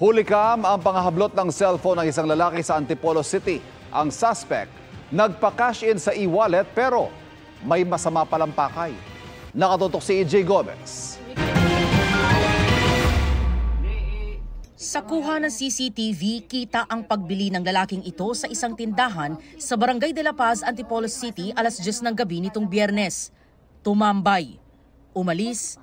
Hulikam ang panghablot ng cellphone ng isang lalaki sa Antipolo City. Ang suspect, nagpa-cash in sa e-wallet pero may masama palang pakay. Nakatutok si EJ Gomez. Sa kuha ng CCTV, kita ang pagbili ng lalaking ito sa isang tindahan sa Barangay de la Paz, Antipolo City, alas 10 ng gabi nitong Biyernes. Tumambay, umalis,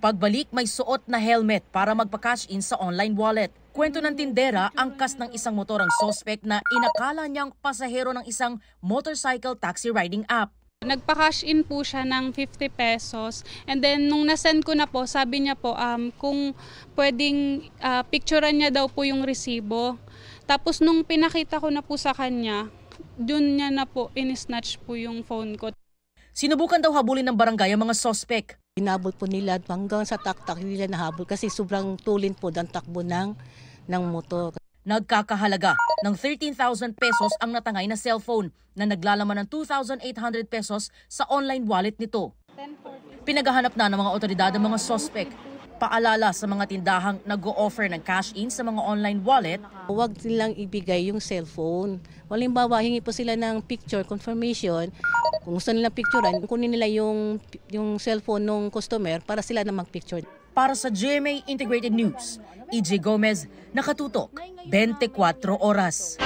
pagbalik may suot na helmet para magpa-cash in sa online wallet. Kwento ng tindera, angkas ng isang motor ang suspect na inakala niyang pasahero ng isang motorcycle taxi riding app. Nagpa-cash in po siya ng 50 pesos and then nung nasend ko na po, sabi niya po kung pwedeng picturean niya daw po yung resibo. Tapos nung pinakita ko na po sa kanya, dun niya na po in-snatch po yung phone ko. Sinubukan daw habulin ng barangay ang mga suspect. Hinabol po nila hanggang sa taktak nila nahabol kasi sobrang tulin po ng takbo ng motor. Nagkakahalaga ng 13,000 pesos ang natangay na cellphone na naglalaman ng 2,800 pesos sa online wallet nito. Pinaghahanap na ng mga otoridad ang mga suspect. Paalala sa mga tindahang nag-o-offer ng cash-in sa mga online wallet. Huwag nilang ibigay yung cellphone. Halimbawa, hingi po sila ng picture confirmation. Kung gusto nilang picturean, kunin nila yung cellphone ng customer para sila na mag-picture. Para sa GMA Integrated News, EJ Gomez, nakatutok, 24 oras.